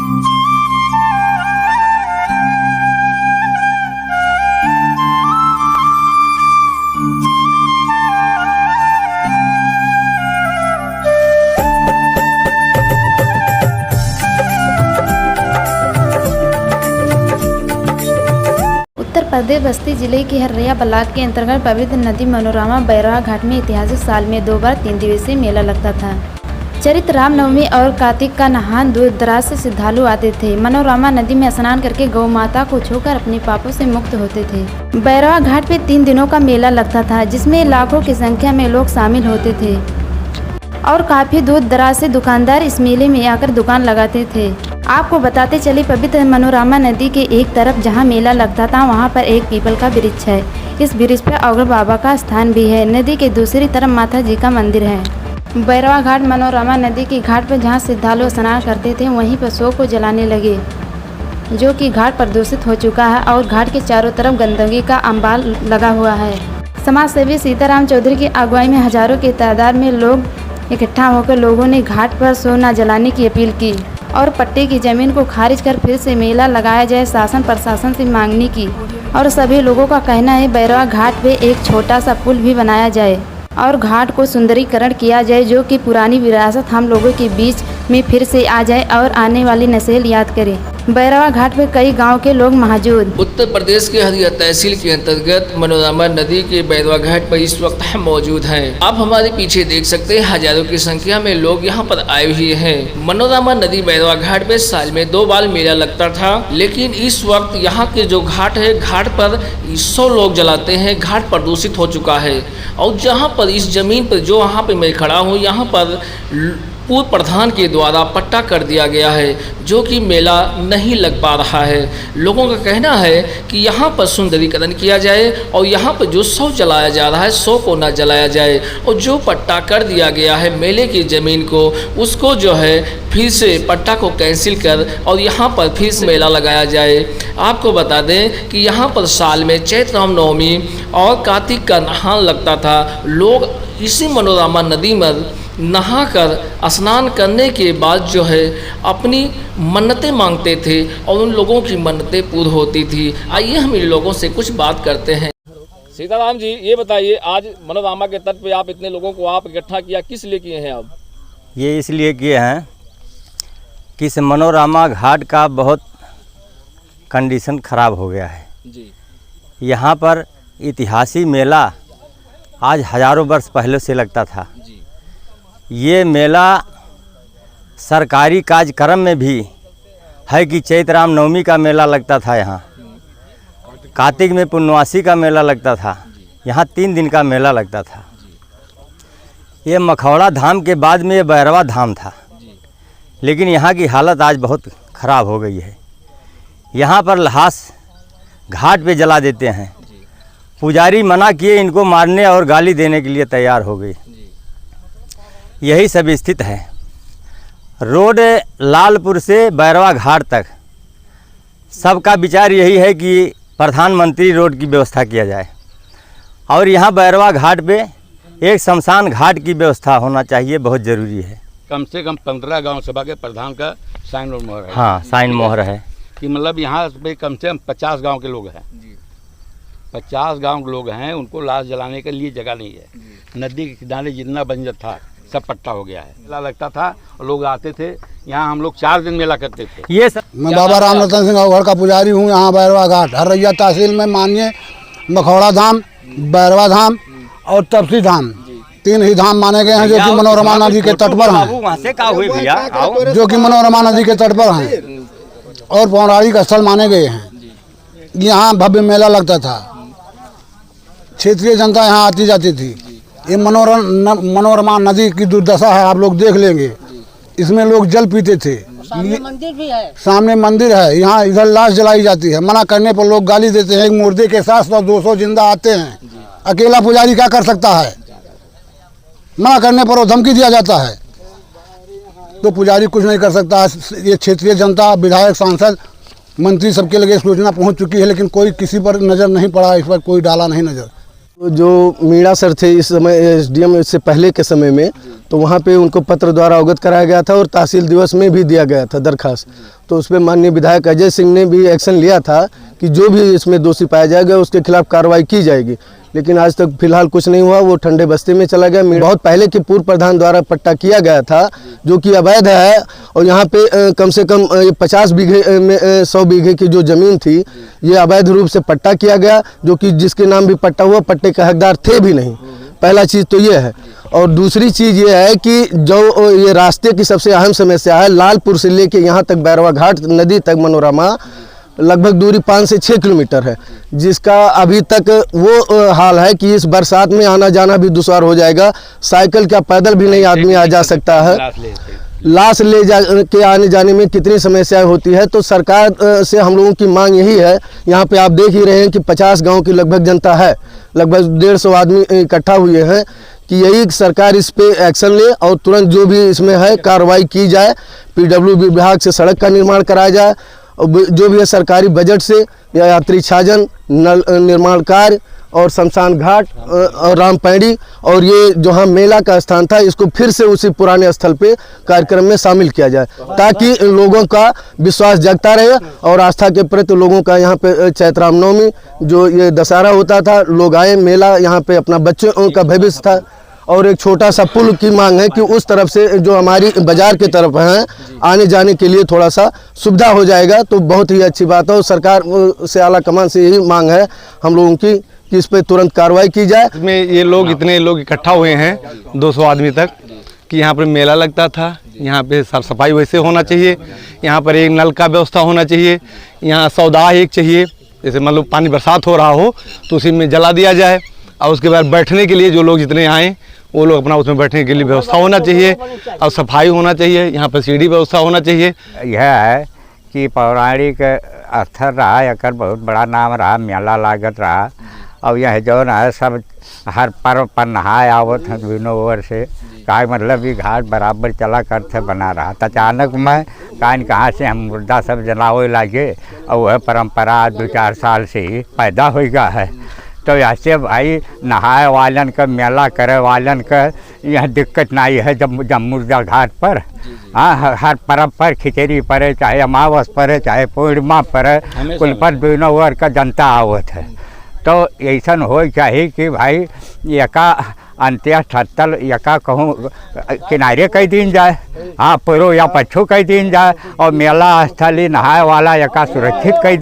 उत्तर प्रदेश बस्ती जिले के हर्रैया ब्लॉक के अंतर्गत पवित्र नदी मनोरमा बैरवा घाट में ऐतिहासिक साल में 2 बार 3 दिवसीय मेला लगता था। चैत्र रामनवमी और कार्तिक का नहान दूर दराज से श्रद्धालु आते थे। मनोरमा नदी में स्नान करके गौ माता को छूकर अपने पापों से मुक्त होते थे। बैरवा घाट पे 3 दिनों का मेला लगता था, जिसमें लाखों की संख्या में लोग शामिल होते थे और काफी दूर दराज से दुकानदार इस मेले में आकर दुकान लगाते थे। आपको बताते चले, पवित्र मनोरमा नदी के एक तरफ जहां मेला लगता था वहां पर एक पीपल का वृक्ष है। इस वृक्ष पर अघड़ बाबा का स्थान भी है। नदी के दूसरी तरफ माता जी का मंदिर है। बैरवा घाट मनोरमा नदी के घाट पर जहां श्रद्धालु स्नान करते थे वहीं पर शव को जलाने लगे, जो कि घाट प्रदूषित हो चुका है और घाट के चारों तरफ गंदगी का अंबार लगा हुआ है। समाज सेवी सीताराम चौधरी की अगुवाई में हजारों की तादाद में लोग इकट्ठा होकर लोगों ने घाट पर शव न जलाने की अपील की और पट्टे की जमीन को खारिज कर फिर से मेला लगाया जाए शासन प्रशासन से मांगने की। और सभी लोगों का कहना है बैरवा घाट पे एक छोटा सा पुल भी बनाया जाए और घाट को सुंदरीकरण किया जाए, जो कि पुरानी विरासत हम लोगों के बीच में फिर से आ जाए और आने वाली नस्ल याद करे। बैरवा घाट पे कई गांव के लोग मौजूद। उत्तर प्रदेश के हरिया तहसील के अंतर्गत मनोरमा नदी के बैरवा घाट पर इस वक्त हम मौजूद हैं। आप हमारे पीछे देख सकते हैं हजारों की संख्या में लोग यहाँ पर आए हुए हैं। मनोरमा नदी बैरवा घाट पे साल में 2 बार मेला लगता था, लेकिन इस वक्त यहाँ के जो घाट है, घाट पर 100 लोग जलाते हैं। घाट प्रदूषित हो चुका है और जहाँ पर इस जमीन पर जो यहाँ पे मैं खड़ा हूँ, यहाँ पर पूर्व प्रधान के द्वारा पट्टा कर दिया गया है, जो कि मेला नहीं लग पा रहा है। लोगों का कहना है कि यहाँ पर सुंदरीकरण किया जाए और यहाँ पर जो शव जलाया जा रहा है, शव को न जलाया जाए और जो पट्टा कर दिया गया है मेले की ज़मीन को, उसको जो है फिर से पट्टा को कैंसिल कर और यहाँ पर फिर से मेला लगाया जाए। आपको बता दें कि यहाँ पर साल में चैत्र रामनवमी और कार्तिक का नहान लगता था। लोग इसी मनोरमा नदी में नहाकर स्नान करने के बाद जो है अपनी मन्नतें मांगते थे और उन लोगों की मन्नतें पूरी होती थी। आइए हम इन लोगों से कुछ बात करते हैं। सीताराम जी, ये बताइए, आज मनोरमा के तट पे आप इतने लोगों को आप इकट्ठा किया, किस लिए किए हैं आप? ये इसलिए किए हैं कि इस मनोरमा घाट का बहुत कंडीशन ख़राब हो गया है जी। यहाँ पर ऐतिहासिक मेला आज हजारों वर्ष पहले से लगता था जी। ये मेला सरकारी कार्यक्रम में भी है कि चैत्र रामनवमी का मेला लगता था, यहाँ कार्तिक में पूर्णवासी का मेला लगता था, यहाँ 3 दिन का मेला लगता था। ये मखौड़ा धाम के बाद में ये बैरवा धाम था, लेकिन यहाँ की हालत आज बहुत ख़राब हो गई है। यहाँ पर लाश घाट पे जला देते हैं। पुजारी मना किए, इनको मारने और गाली देने के लिए तैयार हो गई। यही सब स्थिति है। रोड लालपुर से बैरवा घाट तक सबका विचार यही है कि प्रधानमंत्री रोड की व्यवस्था किया जाए और यहाँ बैरवा घाट पे एक शमशान घाट की व्यवस्था होना चाहिए, बहुत ज़रूरी है। कम से कम 15 गांव सभा के प्रधान का साइन और मोहर है। हाँ, साइन मोहर है कि मतलब यहाँ पे कम से कम 50 गांव के लोग हैं। 50 गांव के लोग हैं, उनको लाश जलाने के लिए जगह नहीं है। नदी के किनारे जितना बंजर था सब पट्टा हो गया है। मेला लगता था और लोग आते थे यहाँ, हम लोग 4 दिन मेला करते थे। ये सब मैं बाबा राम रतन सिंह अवघड़ का पुजारी हूँ। यहाँ बैरवा घाट हर्रैया तहसील में मानिए मखौड़ा धाम, बैरवा धाम और तपसी धाम, 3 ही धाम माने गए हैं, जो कि मनोरमा नदी के तट पर हैं, जो कि मनोरमा नदी के तट पर हैं और पौराणिक स्थल माने गए हैं। यहाँ भव्य मेला लगता था, क्षेत्रीय जनता यहाँ आती जाती थी। ये मनोरमा नदी की दुर्दशा है, आप लोग देख लेंगे। इसमें लोग जल पीते थे। सामने मंदिर भी है, सामने मंदिर है। यहाँ इधर लाश जलाई जाती है, मना करने पर लोग गाली देते हैं। एक मुर्दे के साथ 100-200 जिंदा आते हैं। अकेला पुजारी क्या कर सकता है? मना करने पर वो धमकी दिया जाता है, तो पुजारी कुछ नहीं कर सकता। ये क्षेत्रीय जनता, विधायक, सांसद, मंत्री सबके लगे सूचना पहुँच चुकी है, लेकिन कोई किसी पर नज़र नहीं पड़ा, इस पर कोई डाला नहीं नज़र। जो मीणा सर थे इस समय एसडीएम इससे पहले के समय में, तो वहाँ पे उनको पत्र द्वारा अवगत कराया गया था और तहसील दिवस में भी दिया गया था दरखास्त। तो उस पर माननीय विधायक अजय सिंह ने भी एक्शन लिया था कि जो भी इसमें दोषी पाया जाएगा उसके खिलाफ कार्रवाई की जाएगी, लेकिन आज तक फिलहाल कुछ नहीं हुआ। वो ठंडे बस्ते में चला गया। बहुत पहले के पूर्व प्रधान द्वारा पट्टा किया गया था जो कि अवैध है, और यहाँ पे कम से कम 50 बीघे में 100 बीघे की जो ज़मीन थी ये अवैध रूप से पट्टा किया गया, जो कि जिसके नाम भी पट्टा हुआ पट्टे के हकदार थे भी नहीं। पहला चीज़ तो ये है। और दूसरी चीज़ ये है कि जो ये रास्ते की सबसे अहम समस्या है, लालपुर से लेके यहाँ तक बैरवा घाट नदी तक मनोरमा लगभग दूरी 5 से 6 किलोमीटर है, जिसका अभी तक वो हाल है कि इस बरसात में आना जाना भी दुश्वार हो जाएगा। साइकिल क्या पैदल भी नहीं आदमी आ जा सकता है। लाश ले जा के आने जाने में कितनी समस्याएं होती है। तो सरकार से हम लोगों की मांग यही है, यहाँ पे आप देख ही रहे हैं कि 50 गांव की लगभग जनता है, लगभग 150 आदमी इकट्ठा हुए हैं, कि यही सरकार इस पे एक्शन ले और तुरंत जो भी इसमें है कार्रवाई की जाए। पीडब्ल्यू विभाग से सड़क का निर्माण कराया जाए, और जो भी है सरकारी बजट से या यात्री छाजन, नल निर्माण कार्य और शमशान घाट और रामपैड़ी और ये जहाँ मेला का स्थान था इसको फिर से उसी पुराने स्थल पे कार्यक्रम में शामिल किया जाए, ताकि लोगों का विश्वास जगता रहे और आस्था के प्रति लोगों का यहाँ पे चैत्र रामनवमी जो ये दशहरा होता था, लोग आए मेला, यहाँ पे अपना बच्चों का भविष्य था। और एक छोटा सा पुल की मांग है कि उस तरफ से जो हमारी बाजार की तरफ है आने जाने के लिए थोड़ा सा सुविधा हो जाएगा, तो बहुत ही अच्छी बात है। और सरकार से आला कमान से यही मांग है हम लोगों की कि इस पर तुरंत कार्रवाई की जाए। इसमें ये लोग इतने लोग इकट्ठा हुए हैं 200 आदमी तक, कि यहाँ पर मेला लगता था, यहाँ पे साफ सफाई वैसे होना चाहिए, यहाँ पर एक नल का व्यवस्था होना चाहिए, यहाँ सौदा एक चाहिए, जैसे मतलब पानी बरसात हो रहा हो तो उसी में जला दिया जाए, और उसके बाद बैठने के लिए जो लोग जितने आएँ वो लोग अपना उसमें बैठने के लिए व्यवस्था होना चाहिए, और सफाई होना चाहिए, यहाँ पर सीढ़ी व्यवस्था होना चाहिए। यह है कि पौराणिक स्थल रहा, एकर बहुत बड़ा नाम रहा, मेला लागत रहा, और यह जो है सब हर पर्व पर नहाए आवत हैं दोनों ओर से, का मतलब ये घाट बराबर चला करते बना रहा। तो अचानक में कहाँ से हम मुर्दा सब जलावे लगे, और वह परंपरा 2-4 साल से ही पैदा हो गया है। तो ऐसे भाई नहाए वालन का, मेला करे वालन का यह दिक्कत नहीं है। जब मुर्दा घाट पर हर पर्व पर खिचड़ी पड़े, चाहे अमावस पड़े, चाहे पूर्णिमा पड़े, कुल पर दोनों ओर का जनता आवत है। तो ऐसा हो चाहिए कि भाई एका अंत्य स्थल एका कहूँ किनारे कई दिन जाए, हाँ पूर्व या पच्छू कई दिन जाए, और मेला स्थली नहाए वाला एका सुरक्षित कई दिन।